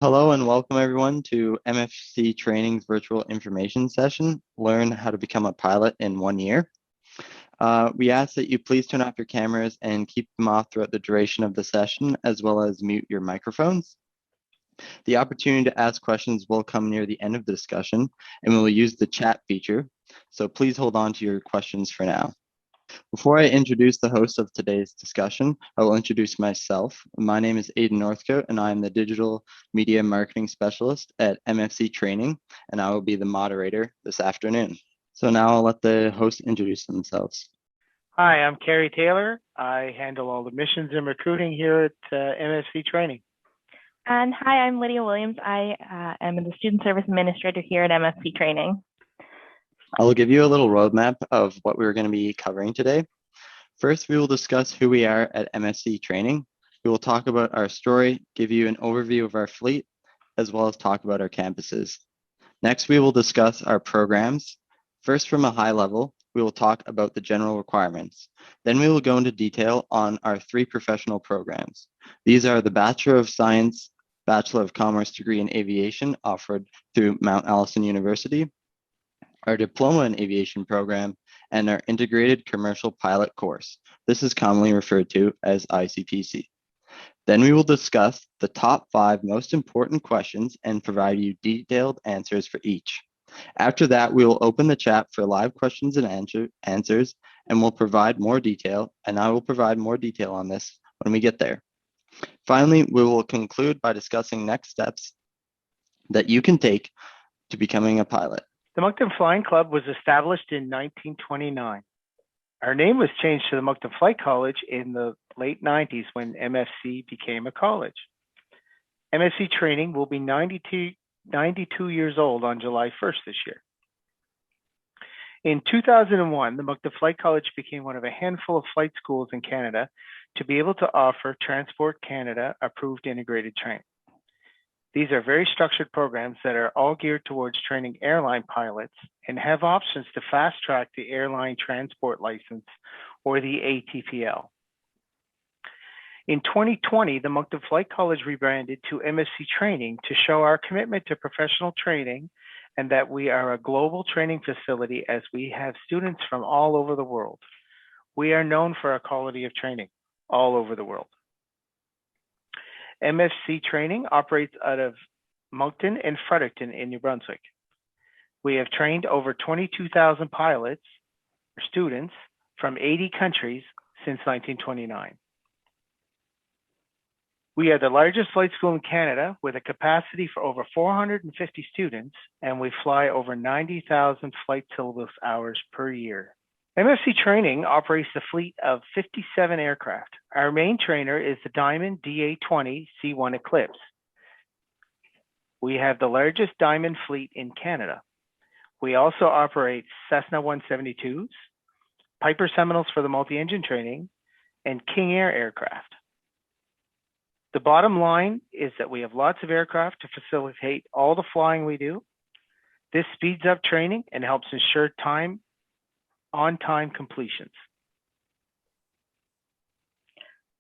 Hello and welcome everyone to MFC Training's virtual information session, Learn How to Become a Pilot in 1 year. We ask that you please turn off your cameras and keep them off throughout the duration of the session, as well as mute your microphones. The opportunity to ask questions will come near the end of the discussion, and we will use the chat feature, so please hold on to your questions for now. Before I introduce the host of today's discussion, I will introduce myself. My name is Aidan Northcote, and I am the Digital Media Marketing Specialist at MFC Training, and I will be the moderator this afternoon. So now I'll let the host introduce themselves. Hi, I'm Kerry Taylor. I handle all the missions and recruiting here at MFC Training. And hi, I'm Lydia Williams. I am the Student Service Administrator here at MFC Training. I will give you a little roadmap of what we're going to be covering today. First, we will discuss who we are at MFC Training. We will talk about our story, give you an overview of our fleet, as well as talk about our campuses. Next, we will discuss our programs. First, from a high level, we will talk about the general requirements. Then we will go into detail on our 3 professional programs. These are the Bachelor of Science, Bachelor of Commerce degree in Aviation offered through Mount Allison University, our Diploma in Aviation program, and our Integrated Commercial Pilot course. This is commonly referred to as ICPC. Then we will discuss the top 5 most important questions and provide you detailed answers for each. After that, we will open the chat for live questions and answers, and we'll provide more detail, and I will provide more detail on this when we get there. Finally, we will conclude by discussing next steps that you can take to becoming a pilot. The Moncton Flying Club was established in 1929. Our name was changed to the Moncton Flight College in the late 90s when MFC became a college. MFC Training will be 92 years old on July 1st this year. In 2001, the Moncton Flight College became one of a handful of flight schools in Canada to be able to offer Transport Canada approved integrated training. These are very structured programs that are all geared towards training airline pilots and have options to fast track the airline transport license or the ATPL. In 2020, the Moncton Flight College rebranded to MFC Training to show our commitment to professional training and that we are a global training facility as we have students from all over the world. We are known for our quality of training all over the world. MFC Training operates out of Moncton and Fredericton in New Brunswick. We have trained over 22,000 pilots or students from 80 countries since 1929. We are the largest flight school in Canada with a capacity for over 450 students, and we fly over 90,000 flight syllabus hours per year. MFC Training operates a fleet of 57 aircraft. Our main trainer is the Diamond DA-20 C1 Eclipse. We have the largest Diamond fleet in Canada. We also operate Cessna 172s, Piper Seminoles for the multi-engine training, and King Air aircraft. The bottom line is that we have lots of aircraft to facilitate all the flying we do. This speeds up training and helps ensure on-time completions.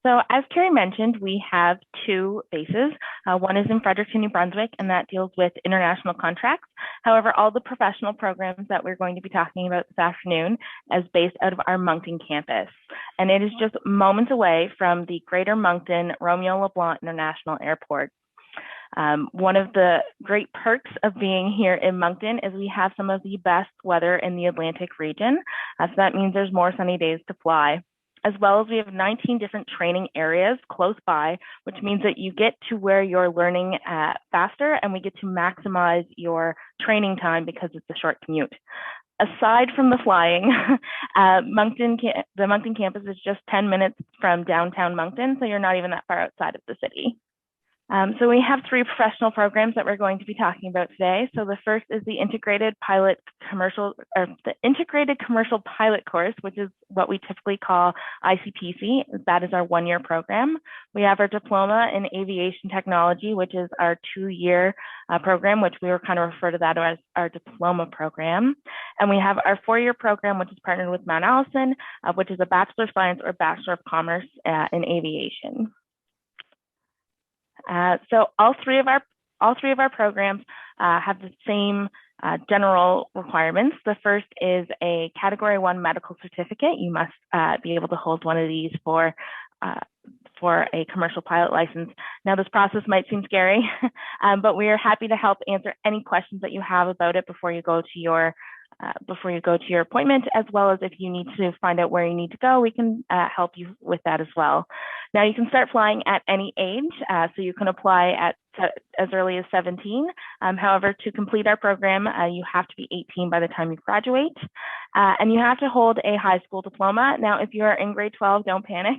So as Kerry mentioned, we have 2 bases. One is in Fredericton, New Brunswick, and that deals with international contracts. However, all the professional programs that we're going to be talking about this afternoon is based out of our Moncton campus. And it is just moments away from the Greater Moncton Romeo LeBlanc International Airport. One of the great perks of being here in Moncton is we have some of the best weather in the Atlantic region. So that means there's more sunny days to fly. As well as we have 19 different training areas close by, which means that you get to where you're learning faster and we get to maximize your training time because it's a short commute. Aside from the flying, the Moncton campus is just 10 minutes from downtown Moncton, so you're not even that far outside of the city. So we have 3 professional programs that we're going to be talking about today. So the first is the Integrated Commercial Pilot course, which is what we typically call ICPC. That is our 1-year program. We have our Diploma in Aviation Technology, which is our 2-year program, which we were kind of refer to that as our diploma program. And we have our 4-year program, which is partnered with Mount Allison, which is a Bachelor of Science or Bachelor of Commerce in Aviation. So all 3 of our all three of our programs have the same general requirements. The first is a Category 1 medical certificate. You must be able to hold one of these for a commercial pilot license. Now, this process might seem scary, but we are happy to help answer any questions that you have about it before you go to your appointment, as well as if you need to find out where you need to go, we can help you with that as well. Now, you can start flying at any age, so you can apply at as early as 17. However, to complete our program, you have to be 18 by the time you graduate, and you have to hold a high school diploma. Now, if you're in grade 12, don't panic.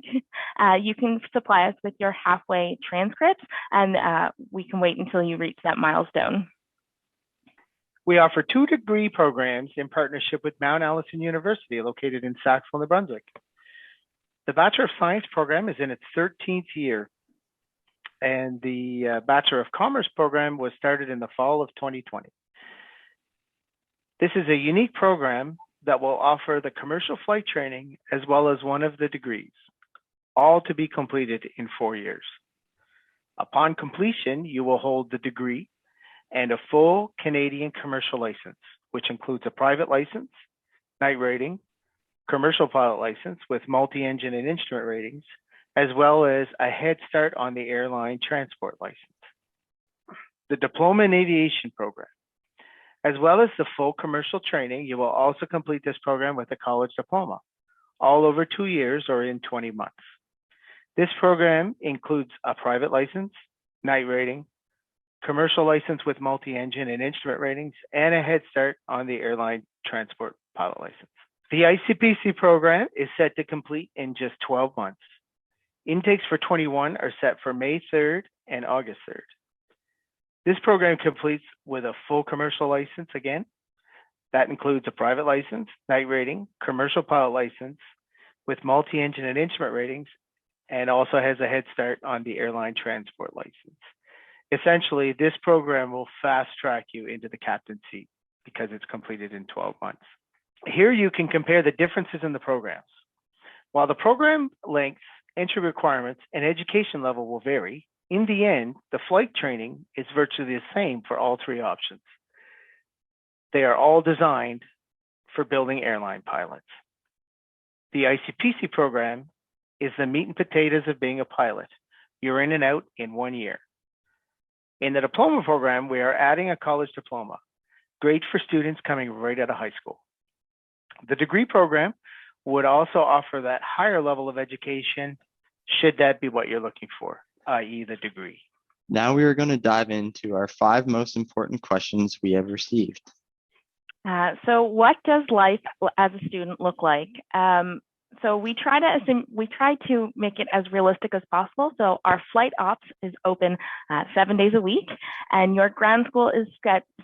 You can supply us with your halfway transcript, and we can wait until you reach that milestone. We offer 2 degree programs in partnership with Mount Allison University, located in Sackville, New Brunswick. The Bachelor of Science program is in its 13th year, and the Bachelor of Commerce program was started in the fall of 2020. This is a unique program that will offer the commercial flight training as well as one of the degrees, all to be completed in 4 years. Upon completion, you will hold the degree and a full Canadian commercial license, which includes a private license, night rating, commercial pilot license with multi-engine and instrument ratings, as well as a head start on the airline transport license. The Diploma in Aviation program, as well as the full commercial training, you will also complete this program with a college diploma, all over 2 years or in 20 months. This program includes a private license, night rating, commercial license with multi-engine and instrument ratings, and a head start on the airline transport pilot license. The ICPC program is set to complete in just 12 months. Intakes for 21 are set for May 3rd and August 3rd. This program completes with a full commercial license again. That includes a private license, night rating, commercial pilot license with multi-engine and instrument ratings, and also has a head start on the airline transport license. Essentially, this program will fast track you into the captain seat because it's completed in 12 months. Here you can compare the differences in the programs. While the program length, entry requirements, and education level will vary, in the end, the flight training is virtually the same for all 3 options. They are all designed for building airline pilots. The ICPC program is the meat and potatoes of being a pilot. You're in and out in 1 year. In the diploma program, we are adding a college diploma, great for students coming right out of high school. The degree program would also offer that higher level of education, should that be what you're looking for, i.e. the degree. Now we are going to dive into our 5 most important questions we have received. So what does life as a student look like? So we try to make it as realistic as possible. So our flight ops is open 7 days a week, and your ground school is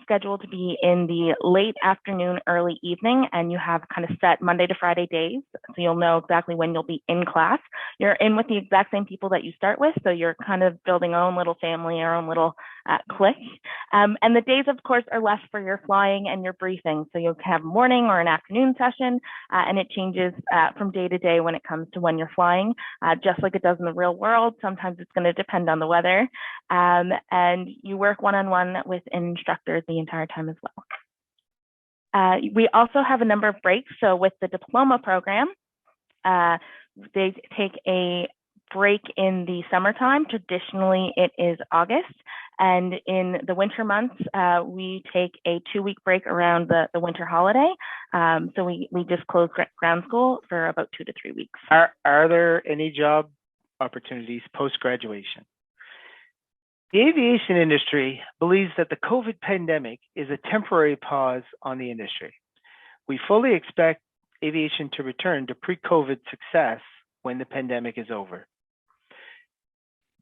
scheduled to be in the late afternoon, early evening, and you have kind of set Monday to Friday days, so you'll know exactly when you'll be in class. You're in with the exact same people that you start with, so you're kind of building your own little family, your own little clique. And the days, of course, are left for your flying and your briefing. So you'll have a morning or an afternoon session, and it changes from day to day when it comes to when you're flying, just like it does in the real world. Sometimes it's going to depend on the weather, and you work one-on-one with instructors the entire time as well. We also have a number of breaks. So with the diploma program, they take a break in the summertime. Traditionally, it is August. And in the winter months, we take a 2-week break around the winter holiday. So we just close ground school for about 2 to 3 weeks. Are there any job opportunities post-graduation? The aviation industry believes that the COVID pandemic is a temporary pause on the industry. We fully expect aviation to return to pre-COVID success when the pandemic is over.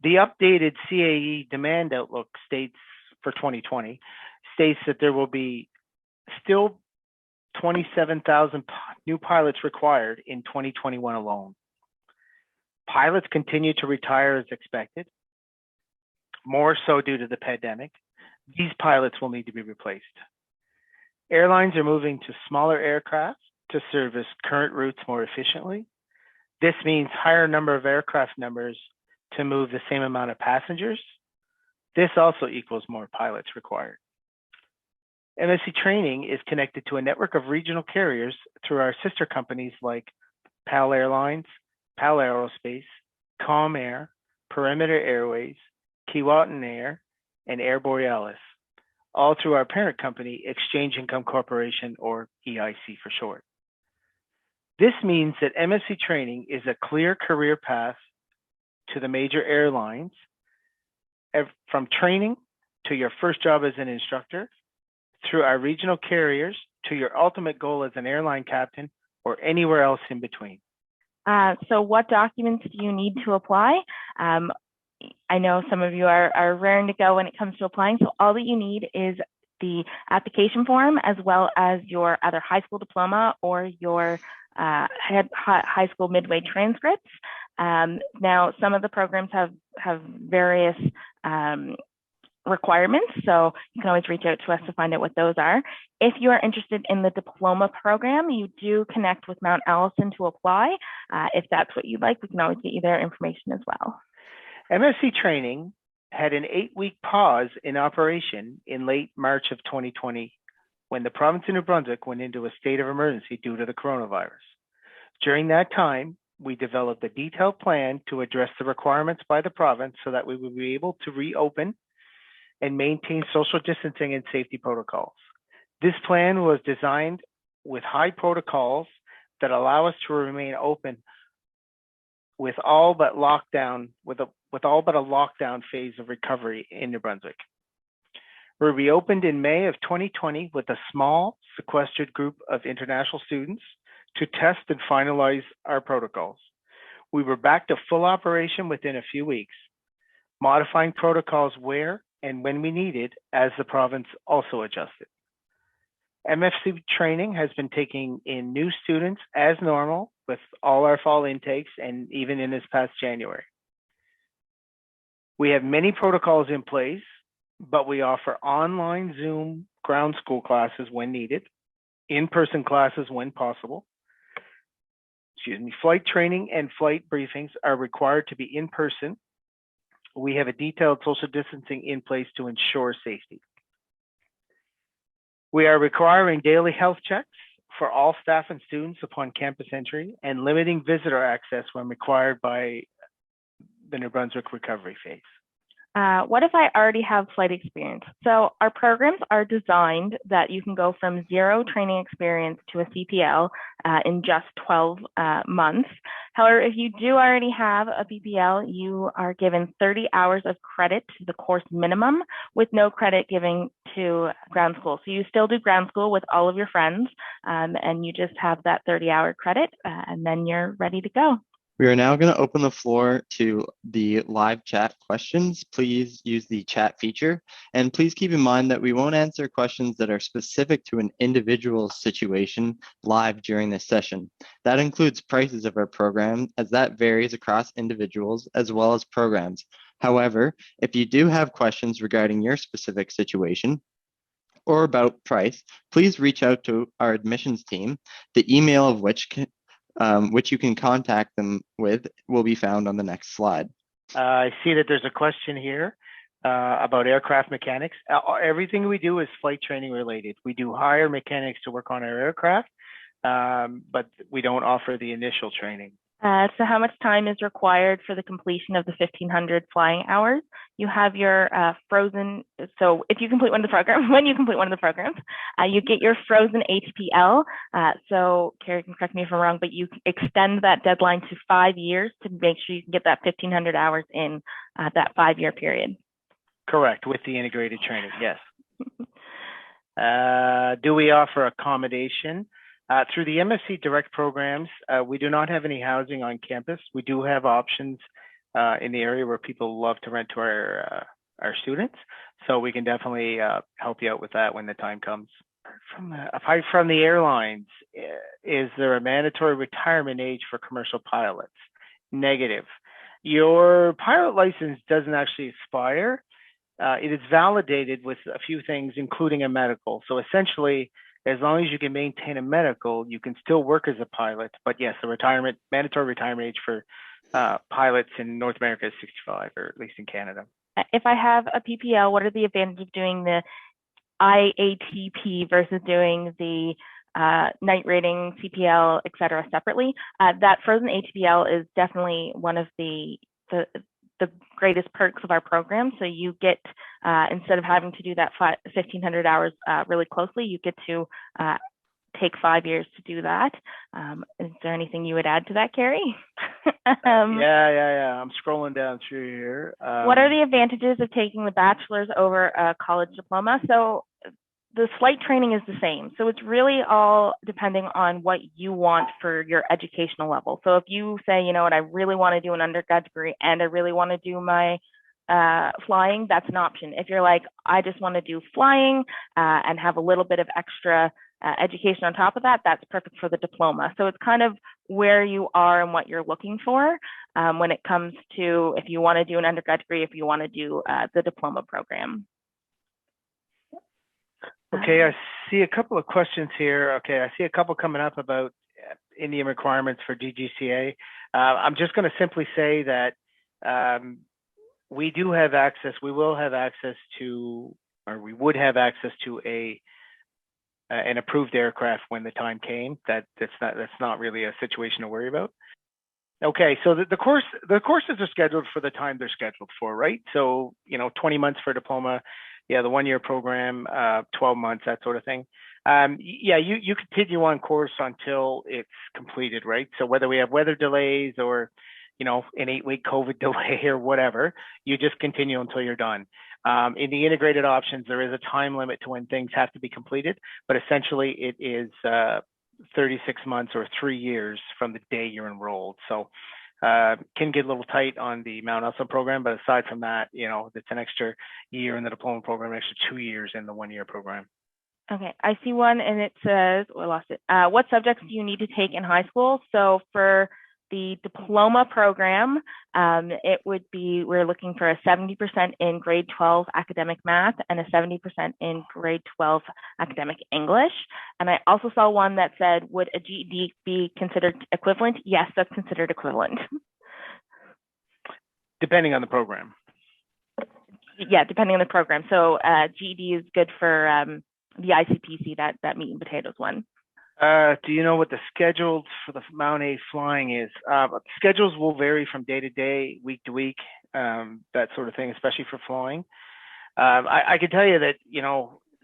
The updated CAE demand outlook states for 2020 states that there will be still 27,000 new pilots required in 2021 alone. Pilots continue to retire as expected, more so due to the pandemic. These pilots will need to be replaced. Airlines are moving to smaller aircraft to service current routes more efficiently. This means higher number of aircraft numbers to move the same amount of passengers. This also equals more pilots required. MFC training is connected to a network of regional carriers through our sister companies like PAL Airlines, PAL Aerospace, Calm Air, Perimeter Airways, Keewatin Air, and Air Borealis, all through our parent company, Exchange Income Corporation, or EIC for short. This means that MFC training is a clear career path to the major airlines, from training to your first job as an instructor, through our regional carriers to your ultimate goal as an airline captain or anywhere else in between. So what documents do you need to apply? I know some of you are raring to go when it comes to applying. So all that you need is the application form, as well as your either high school diploma or your high school midway transcripts. Now, some of the programs have various requirements, so you can always reach out to us to find out what those are. If you are interested in the diploma program, you do connect with Mount Allison to apply. If that's what you'd like, we can always get you their information as well. MFC training had an 8-week pause in operation in late March of 2020 when the province of New Brunswick went into a state of emergency due to the coronavirus. During that time, we developed a detailed plan to address the requirements by the province so that we would be able to reopen and maintain social distancing and safety protocols. This plan was designed with high protocols that allow us to remain open with all but lockdown, with all but a lockdown phase of recovery in New Brunswick. We reopened in May of 2020 with a small sequestered group of international students to test and finalize our protocols. We were back to full operation within a few weeks, modifying protocols where and when we needed as the province also adjusted. MFC training has been taking in new students as normal with all our fall intakes and even in this past January. We have many protocols in place, but we offer online Zoom ground school classes when needed, in-person classes when possible. Flight training and flight briefings are required to be in person. We have a detailed social distancing in place to ensure safety. We are requiring daily health checks for all staff and students upon campus entry and limiting visitor access when required by the New Brunswick recovery phase. What if I already have flight experience? So our programs are designed that you can go from zero training experience to a CPL in just 12 months. However, if you do already have a PPL, you are given 30 hours of credit to the course minimum with no credit given to ground school. So you still do ground school with all of your friends and you just have that 30-hour credit and then you're ready to go. We are now going to open the floor to the live chat questions. Please use the chat feature. And please keep in mind that we won't answer questions that are specific to an individual situation live during this session. That includes prices of our program, as that varies across individuals as well as programs. However, if you do have questions regarding your specific situation or about price, please reach out to our admissions team, the email of which you can contact them with will be found on the next slide. I see that there's a question here about aircraft mechanics. Everything we do is flight training related. We do hire mechanics to work on our aircraft, but we don't offer the initial training. So how much time is required for the completion of the 1,500 flying hours? You have your frozen, so if you complete one of the programs, when you complete one of the programs, you get your frozen HPL. So Carrie can correct me if I'm wrong, but you extend that deadline to 5 years to make sure you can get that 1,500 hours in that 5-year period. Correct, with the integrated training, yes. Do we offer accommodation? Through the MFC direct programs, we do not have any housing on campus. We do have options in the area where people love to rent to our students. So we can definitely help you out with that when the time comes. Apart from the airlines, is there a mandatory retirement age for commercial pilots? Negative. Your pilot license doesn't actually expire. It is validated with a few things, including a medical. So essentially, as long as you can maintain a medical, you can still work as a pilot. But yes, the mandatory retirement age for pilots in North America is 65, or at least in Canada. if I have a PPL, what are the advantages of doing the IATP versus doing the night rating, CPL, et cetera, separately? That frozen ATPL is definitely one of the greatest perks of our program. So you get, instead of having to do that 1,500 hours really closely, you get to take 5 years to do that. Is there anything you would add to that, Carrie? Yeah. I'm scrolling down through here. What are the advantages of taking the bachelor's over a college diploma? So the flight training is the same. So it's really all depending on what you want for your educational level. So if you say, you know what, I really want to do an undergrad degree and I really want to do my flying, that's an option. If you're like, I just want to do flying and have a little bit of extra education on top of that, that's perfect for the diploma. So it's kind of where you are and what you're looking for when it comes to if you want to do an undergrad degree, if you want to do the diploma program. Okay, I see a couple of questions here. Okay, I see a couple coming up about Indian requirements for DGCA. I'm just going to simply say that we do have access, we will have access to, or we would have access to an approved aircraft when the time came. That's not really a situation to worry about. Okay, so the courses are scheduled for the time they're scheduled for, right? So, 20 months for a diploma, the 1-year program, 12 months, that sort of thing. You continue on course until it's completed, right? So whether we have weather delays or, an 8-week COVID delay or whatever, you just continue until you're done. In the integrated options, there is a time limit to when things have to be completed, but essentially it is 36 months or 3 years from the day you're enrolled. So can get a little tight on the Mount Elsa program, but aside from that, it's an extra year in the diploma program, an extra 2 years in the 1-year program. Okay, I see one and it says, I lost it. What subjects do you need to take in high school? So for the diploma program, it would be, we're looking for a 70% in grade 12 academic math and a 70% in grade 12 academic English. And I also saw one that said, would a GED be considered equivalent? Yes, that's considered equivalent. Depending on the program. Yeah, depending on the program. So GED is good for the ICPC, that meat and potatoes one. Do you know what the schedules for the Mount A flying is? Schedules will vary from day to day, week to week, that sort of thing, especially for flying. I can tell you that,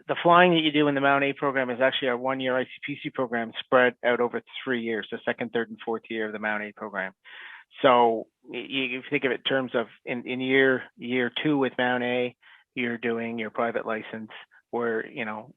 the flying that you do in the Mount A program is actually our 1-year ICPC program spread out over 3 years, the 2nd, 3rd, and 4th year of the Mount A program. So you think of it in terms of in year 2 with Mount A, you're doing your private license, where,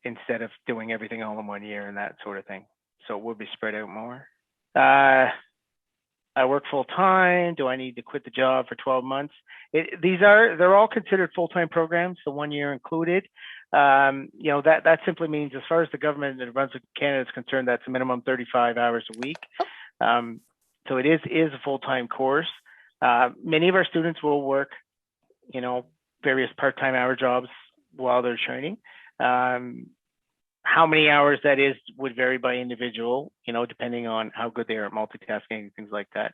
instead of doing everything all in 1 year and that sort of thing. So it would be spread out more. I work full time. Do I need to quit the job for 12 months? They're all considered full-time programs, the 1 year included. That simply means, as far as the government of Brunswick, Canada is concerned, that's a minimum 35 hours a week. So it is a full-time course. Many of our students will work, various part-time hour jobs while they're training. How many hours that is would vary by individual, depending on how good they are at multitasking and things like that.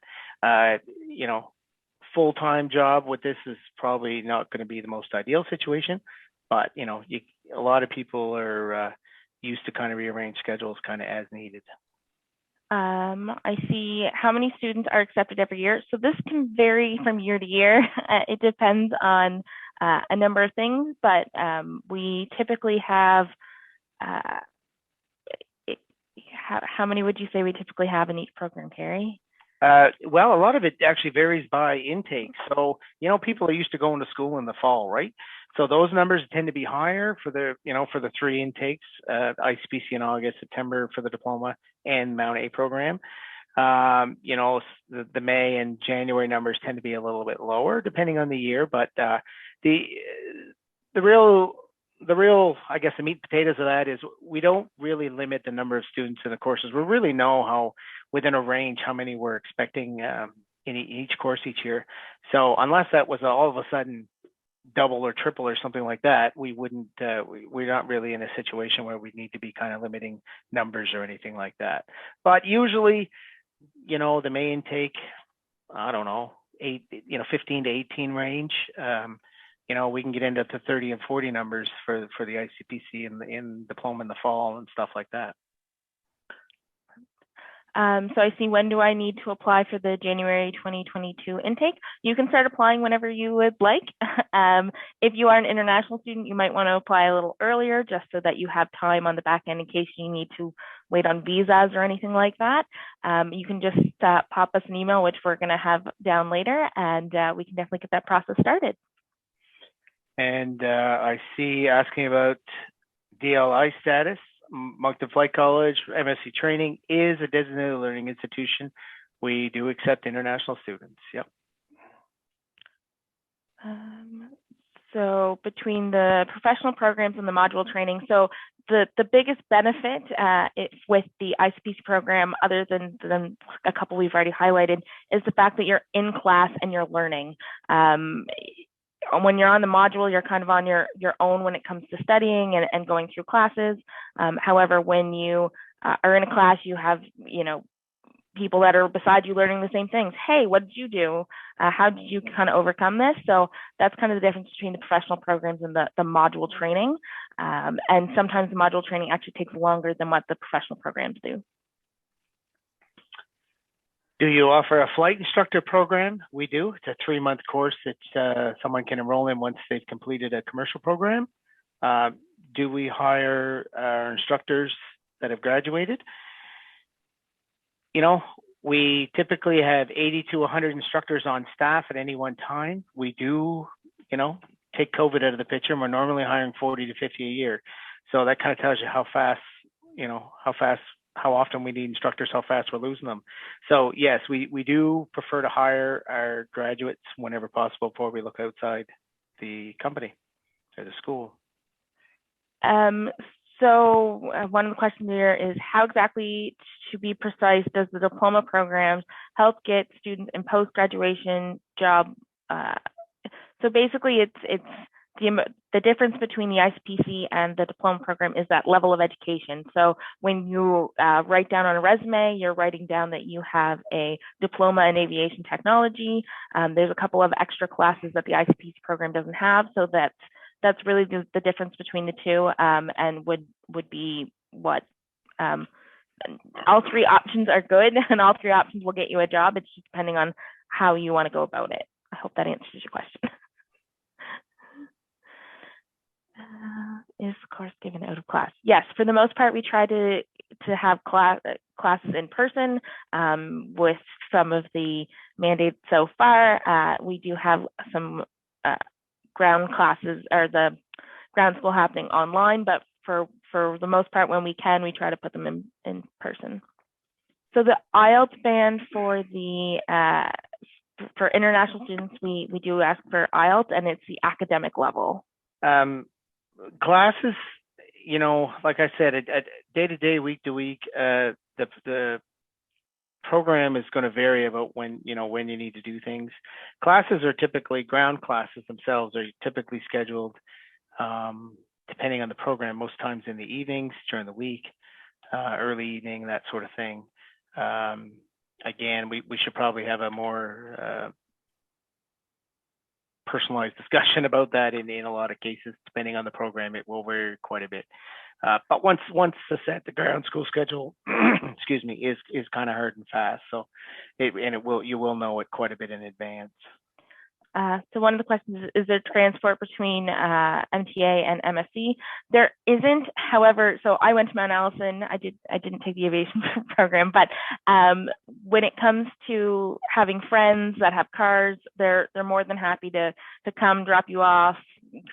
Full-time job with this is probably not going to be the most ideal situation, but a lot of people are used to kind of rearrange schedules kind of as needed. I see how many students are accepted every year. So this can vary from year to year. It depends on a number of things, but we typically have, how many would you say we typically have in each program, Carrie? Well, a lot of it actually varies by intake. So, people are used to going to school in the fall, right? So those numbers tend to be higher for the 3 intakes, ICPC in August, September for the diploma and Mount A program. The May and January numbers tend to be a little bit lower depending on the year, but the real, I guess, the meat and potatoes of that is we don't really limit the number of students in the courses. We really know how, within a range, how many we're expecting in each course each year. So unless that was all of a sudden double or triple or something like that, we wouldn't, we're not really in a situation where we need to be kind of limiting numbers or anything like that. But usually, the May intake, I don't know, 15 to 18 range. we can get into the 30 and 40 numbers for the ICPC in diploma in the fall and stuff like that. So I see, when do I need to apply for the January 2022 intake? You can start applying whenever you would like. If you are an international student, you might want to apply a little earlier just so that you have time on the back end in case you need to wait on visas or anything like that. You can just pop us an email, which we're going to have down later, and we can definitely get that process started. And I see asking about DLI status. Moncton Flight College, MFC training is a designated learning institution. We do accept international students. Yep. So between the professional programs and the module training, so the biggest benefit with the ICPC program, other than a couple we've already highlighted, is the fact that you're in class and you're learning. When you're on the module, you're kind of on your own when it comes to studying and going through classes. However, when you are in a class, you have, people that are beside you learning the same things. Hey, what did you do? How did you kind of overcome this? So that's kind of the difference between the professional programs and the module training. And sometimes the module training actually takes longer than what the professional programs do. Do you offer a flight instructor program? We do. It's a 3-month course that someone can enroll in once they've completed a commercial program. Do we hire our instructors that have graduated? We typically have 80 to 100 instructors on staff at any one time. We do, take COVID out of the picture, and we're normally hiring 40 to 50 a year. So that kind of tells you how fast, how often we need instructors, how fast we're losing them. So yes, we do prefer to hire our graduates whenever possible before we look outside the company or the school. So one of the questions here is, how exactly, to be precise, does the diploma program help get students in post-graduation job? So basically, it's the difference between the ICPC and the diploma program is that level of education. So when you write down on a resume, you're writing down that you have a diploma in aviation technology. There's a couple of extra classes that the ICPC program doesn't have. So that's really the difference between the two, and would be what all three options are good, and all three options will get you a job. It's just depending on how you want to go about it. I hope that answers your question. Is course given out of class? Yes, for the most part, we try to have classes in person. With some of the mandates so far, we do have some ground classes or the ground school happening online, but for the most part, when we can, we try to put them in person. So the IELTS band for international students, we do ask for IELTS, and it's the academic level. Classes, like I said, at day to day, week to week, the program is going to vary about when you need to do things. Classes are typically, ground classes themselves are typically scheduled, depending on the program, most times in the evenings, during the week, early evening, that sort of thing. Again, we should probably have a more personalized discussion about that in a lot of cases. Depending on the program, it will vary quite a bit. But once the ground school schedule, excuse me, is kind of hard and fast. So you will know it quite a bit in advance. So one of the questions is there transport between MTA and MFC? There isn't. However, so I went to Mount Allison. I didn't take the aviation program, but when it comes to having friends that have cars, they're more than happy to come drop you off,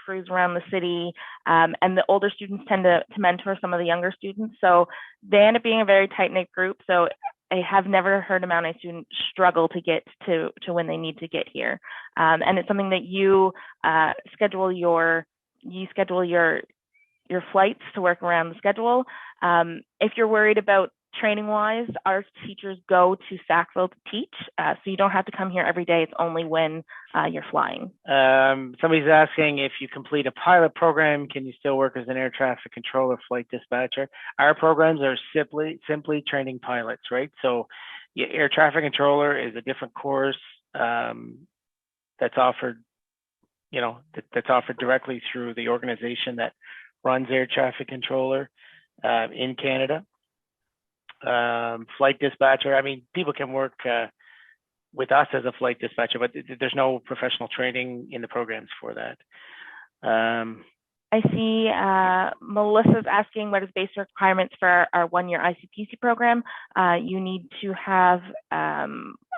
cruise around the city, and the older students tend to mentor some of the younger students. So they end up being a very tight-knit group. So I have never heard a Mount A student struggle to get to when they need to get here. And it's something that you schedule your flights to work around the schedule. If you're worried about training wise, our teachers go to Sackville to teach. So you don't have to come here every day. It's only when you're flying. Somebody's asking, if you complete a pilot program, can you still work as an air traffic controller, flight dispatcher? Our programs are simply training pilots, right? So air traffic controller is a different course that's offered that's offered directly through the organization that runs air traffic controller in Canada. Flight dispatcher. I mean, people can work with us as a flight dispatcher, but there's no professional training in the programs for that. I see Melissa's asking what is basic requirements for our one-year ICPC program. You need to have a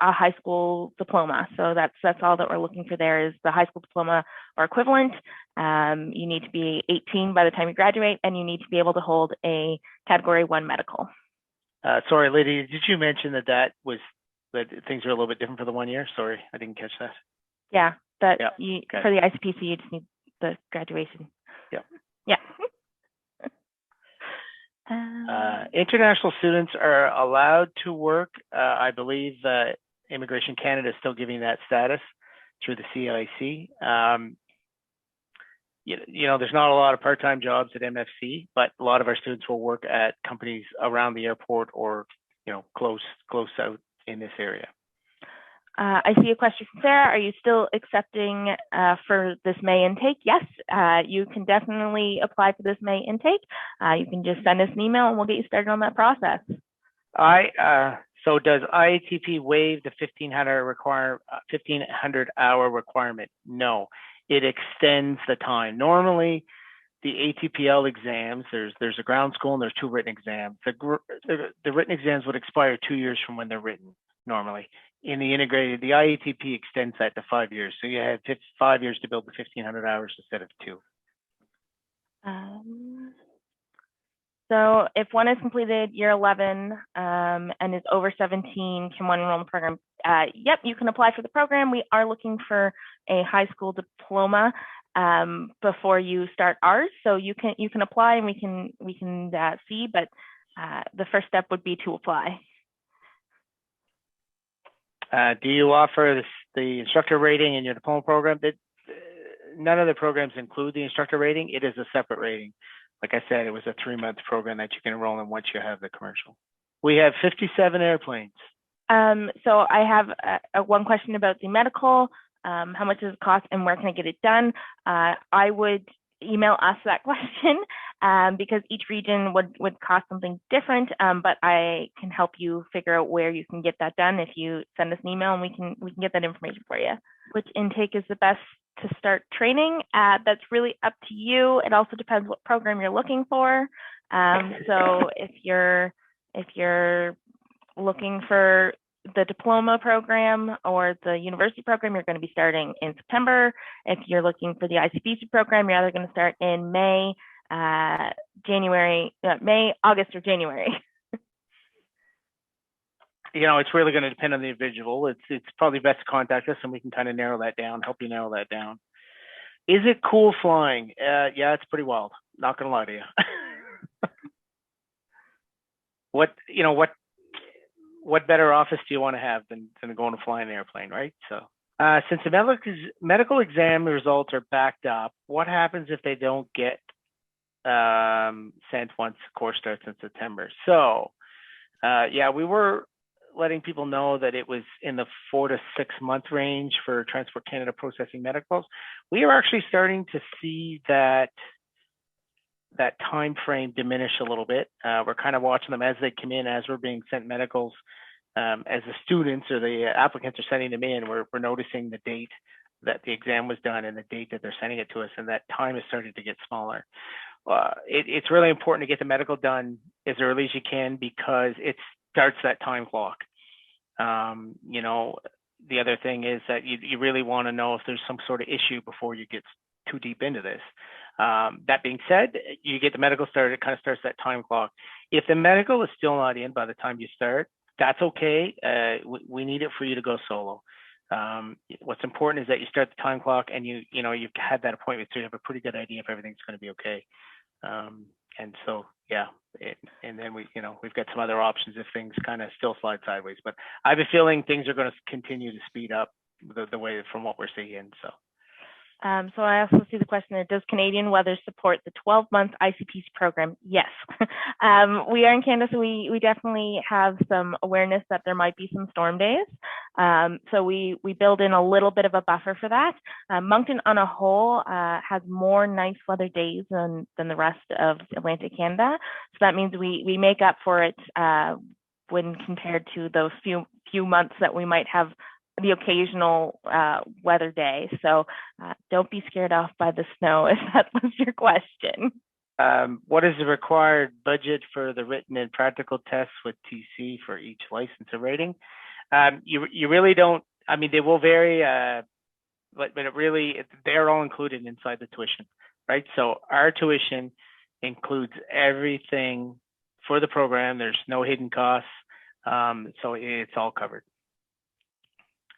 high school diploma. So that's all that we're looking for there is the high school diploma or equivalent. You need to be 18 by the time you graduate, and you need to be able to hold a Category 1 medical. Sorry, Lydia, did you mention that things are a little bit different for the 1 year? Sorry, I didn't catch that. Yeah, for the ICPC, you just need the graduation. Yeah. International students are allowed to work. I believe Immigration Canada is still giving that status through the CIC. There's not a lot of part-time jobs at MFC, but a lot of our students will work at companies around the airport or, close out in this area. I see a question from Sarah. Are you still accepting for this May intake? Yes, you can definitely apply for this May intake. You can just send us an email and we'll get you started on that process. So does IATP waive the 1,500 hour requirement? No, it extends the time. Normally, the ATPL exams, there's a ground school and there's 2 written exams. The written exams would expire 2 years from when they're written normally. In the integrated, the IATP extends that to 5 years. So you have 5 years to build the 1,500 hours instead of 2. So if one has completed year 11 and is over 17, can one enroll in the program? Yep, you can apply for the program. We are looking for a high school diploma before you start ours. So you can apply and we can see, but the first step would be to apply. Do you offer the instructor rating in your diploma program? None of the programs include the instructor rating. It is a separate rating. Like I said, it was a 3-month program that you can enroll in once you have the commercial. We have 57 airplanes. So I have one question about the medical. How much does it cost and where can I get it done? I would email us that question because each region would cost something different, but I can help you figure out where you can get that done if you send us an email and we can get that information for you. Which intake is the best to start training? That's really up to you. It also depends what program you're looking for. So if you're looking for the diploma program or the university program, you're going to be starting in September. If you're looking for the ICPC program, you're either going to start in May, August, or January. It's really going to depend on the individual. It's probably best to contact us and we can kind of narrow that down, help you narrow that down. Is it cool flying? Yeah, it's pretty wild. Not going to lie to you. What better office do you want to have than going to fly an airplane, right? So since the medical exam results are backed up, what happens if they don't get sent once the course starts in September? So we were letting people know that it was in the 4 to 6 month range for Transport Canada processing medicals. We are actually starting to see that time frame diminish a little bit. We're kind of watching them as they come in, as we're being sent medicals, as the students or the applicants are sending them in. We're noticing the date that the exam was done and the date that they're sending it to us, and that time is starting to get smaller. It's really important to get the medical done as early as you can because it starts that time clock. The other thing is that you really want to know if there's some sort of issue before you get too deep into this. That being said, you get the medical started, it kind of starts that time clock. If the medical is still not in by the time you start, that's okay. We need it for you to go solo. What's important is that you start the time clock and you've had that appointment, so you have a pretty good idea if everything's going to be okay. And so, and then we've got some other options if things kind of still slide sideways. But I have a feeling things are going to continue to speed up the way from what we're seeing. So. So I also see the question there, does Canadian weather support the 12-month ICPC program? Yes. We are in Canada, so we definitely have some awareness that there might be some storm days. So we build in a little bit of a buffer for that. Moncton on a whole has more nice weather days than the rest of Atlantic Canada. So that means we make up for it when compared to those few months that we might have the occasional weather day. So don't be scared off by the snow if that was your question. What is the required budget for the written and practical tests with TC for each license or rating? You really don't, I mean, they will vary, but they're all included inside the tuition, right? So our tuition includes everything for the program. There's no hidden costs. So it's all covered.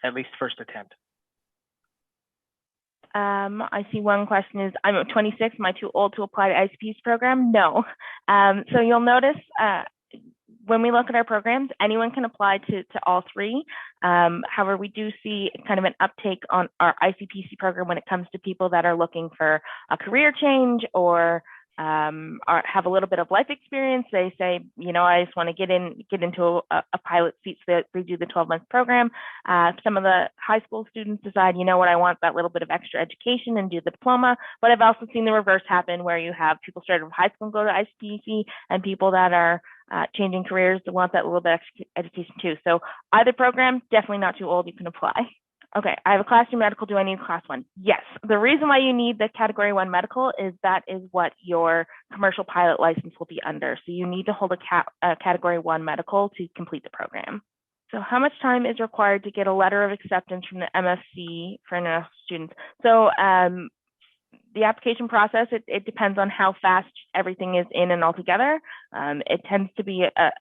At least first attempt. I see one question is, I'm 26, am I too old to apply to ICP's program? No. So you'll notice when we look at our programs, anyone can apply to all three. However, we do see kind of an uptake on our ICPC program when it comes to people that are looking for a career change or have a little bit of life experience. They say, you know, I just want to get into a pilot seat, so that they do the 12-month program. Some of the high school students decide, you know what, I want that little bit of extra education and do the diploma. But I've also seen the reverse happen, where you have people straight out of high school and go to ICPC, and people that are changing careers that want that little bit extra education too. So either program, definitely not too old, you can apply. Okay, I have a class 2 medical. Do I need class 1? Yes. The reason why you need the category 1 medical is that is what your commercial pilot license will be under. So you need to hold a category 1 medical to complete the program. So how much time is required to get a letter of acceptance from the MFC for international students? So the application process, it depends on how fast everything is in and all together. It tends to be a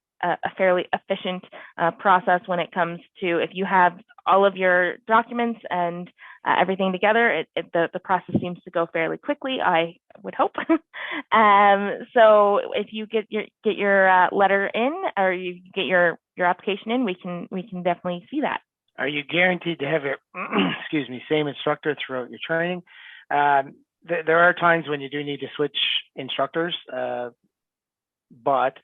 fairly efficient process when it comes to, if you have all of your documents and everything together, the process seems to go fairly quickly, I would hope. So if you get your letter in, or you get your application in, we can definitely see that. Are you guaranteed to have your same instructor throughout your training? There are times when you do need to switch instructors, but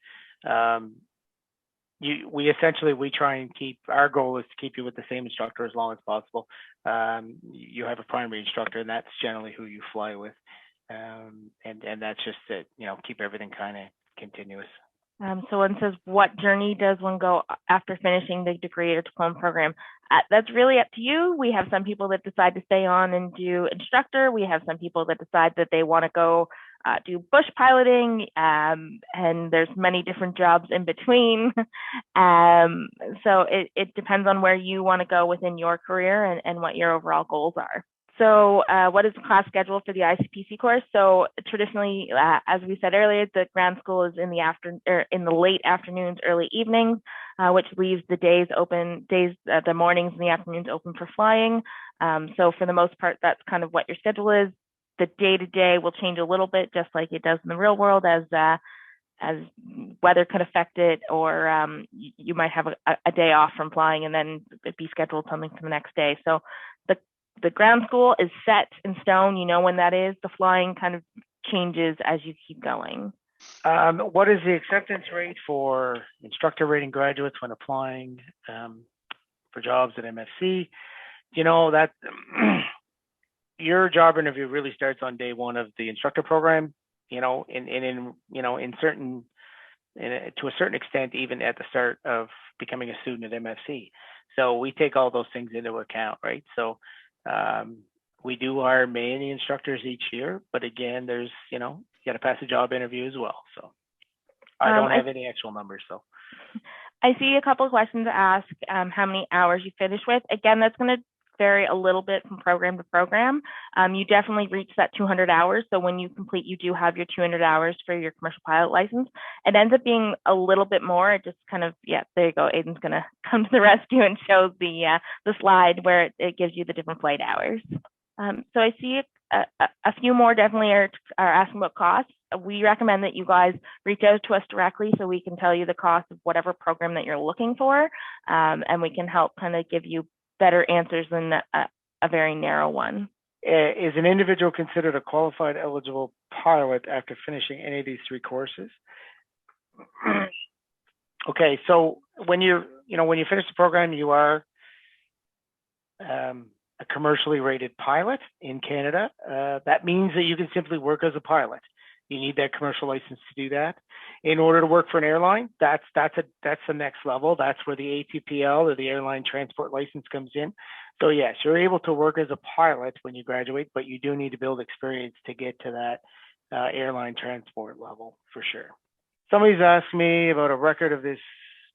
we try and our goal is to keep you with the same instructor as long as possible. You have a primary instructor, and that's generally who you fly with, and that's just to, you know, keep everything kind of continuous. So one says, what journey does one go after finishing the degree or diploma program? That's really up to you. We have some people that decide to stay on and do instructor. We have some people that decide that they want to go do bush piloting, and there's many different jobs in between. So it depends on where you want to go within your career and what your overall goals are. So what is the class schedule for the ICPC course? So traditionally, as we said earlier, the grad school is in the late afternoons, early evenings, which leaves the mornings and the afternoons open for flying. So for the most part, that's kind of what your schedule is. The day-to-day will change a little bit, just like it does in the real world, as weather could affect it, or you might have a day off from flying and then be scheduled something for the next day. So the ground school is set in stone. You know when that is. The flying kind of changes as you keep going. What is the acceptance rate for instructor rating graduates when applying for jobs at MFC? You know that your job interview really starts on day 1 of the instructor program. You know, to a certain extent, even at the start of becoming a student at MFC. So we take all those things into account, right? So we do hire many instructors each year, but again, there's, you got to pass a job interview as well. So I don't have any actual numbers. So I see a couple of questions ask how many hours you finish with. Again, that's going to vary a little bit from program to program. You definitely reach that 200 hours. So when you complete, you do have your 200 hours for your commercial pilot license. It ends up being a little bit more. It just kind of, there you go. Aiden's going to come to the rescue and show the slide where it gives you the different flight hours. So I see a few more definitely are asking about costs. We recommend that you guys reach out to us directly so we can tell you the cost of whatever program that you're looking for, and we can help kind of give you better answers than a very narrow one. Is an individual considered a qualified eligible pilot after finishing any of these three courses? Okay, so when you finish the program, you are a commercially rated pilot in Canada. That means that you can simply work as a pilot. You need that commercial license to do that. In order to work for an airline, that's the next level. That's where the ATPL, or the airline transport license, comes in. So yes, you're able to work as a pilot when you graduate, but you do need to build experience to get to that airline transport level for sure. Somebody's asked me about a record of this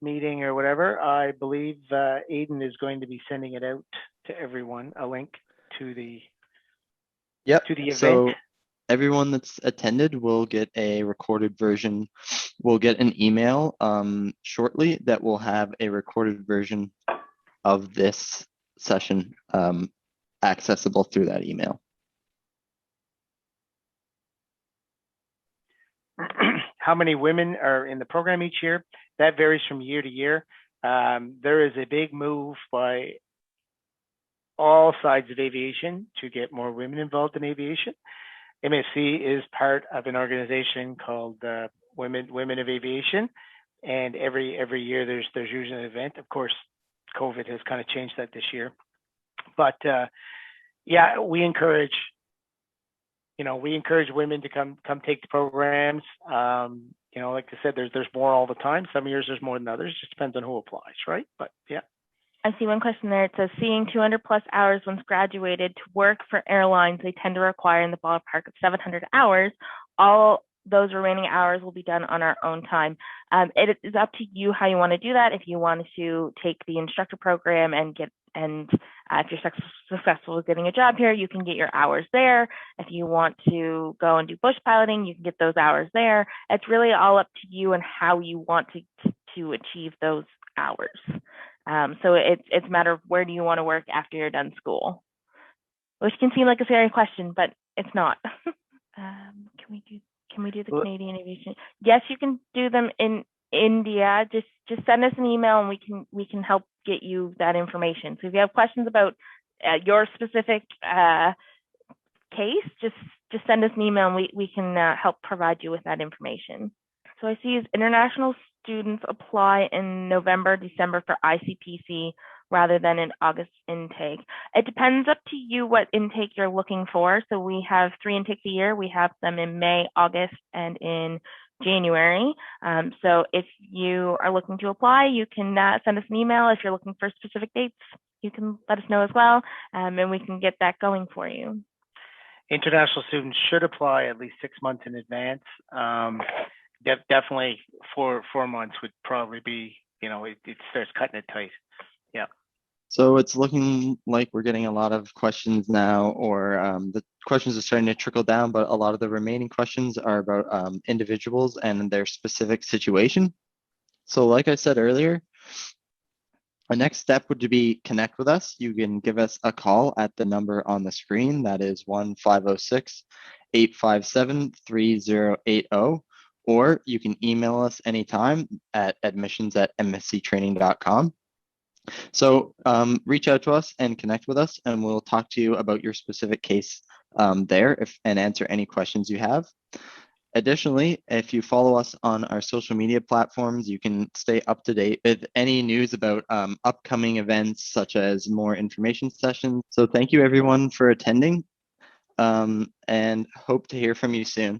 meeting or whatever. I believe Aiden is going to be sending it out to everyone, a link to the event. So everyone that's attended will get a recorded version. We'll get an email shortly that will have a recorded version of this session accessible through that email. How many women are in the program each year? That varies from year to year. There is a big move by all sides of aviation to get more women involved in aviation. MFC is part of an organization called Women of Aviation, and every year there's usually an event. Of course, COVID has kind of changed that this year, but yeah, we encourage women to come take the programs. Like I said, there's more all the time. Some years there's more than others. Just depends on who applies, right? But yeah. I see one question there. It says, seeing 200 plus hours once graduated to work for airlines, they tend to require in the ballpark of 700 hours. All those remaining hours will be done on our own time. It is up to you how you want to do that. If you want to take the instructor program and if you're successful with getting a job here, you can get your hours there. If you want to go and do bush piloting, you can get those hours there. It's really all up to you and how you want to achieve those hours. So it's a matter of where do you want to work after you're done school, which can seem like a scary question, but it's not. Can we do the Canadian aviation? Yes, you can do them in India. Just send us an email and we can help get you that information. So if you have questions about your specific case, just send us an email and we can help provide you with that information. So I see as international students apply in November, December for ICPC rather than an August intake. It depends up to you what intake you're looking for. So we have 3 intakes a year. We have them in May, August, and in January. So if you are looking to apply, you can send us an email. If you're looking for specific dates, you can let us know as well, and we can get that going for you. International students should apply at least 6 months in advance. Definitely 4 months would probably be, it starts cutting it tight. Yeah. So it's looking like we're getting a lot of questions now, or the questions are starting to trickle down, but a lot of the remaining questions are about individuals and their specific situation. So like I said earlier, the next step would be connect with us. You can give us a call at the number on the screen. That is 1-506-857-3080. Or you can email us anytime at admissions@mfctraining.com. So reach out to us and connect with us, and we'll talk to you about your specific case there and answer any questions you have. Additionally, if you follow us on our social media platforms, you can stay up to date with any news about upcoming events, such as more information sessions. So thank you everyone for attending, and hope to hear from you soon.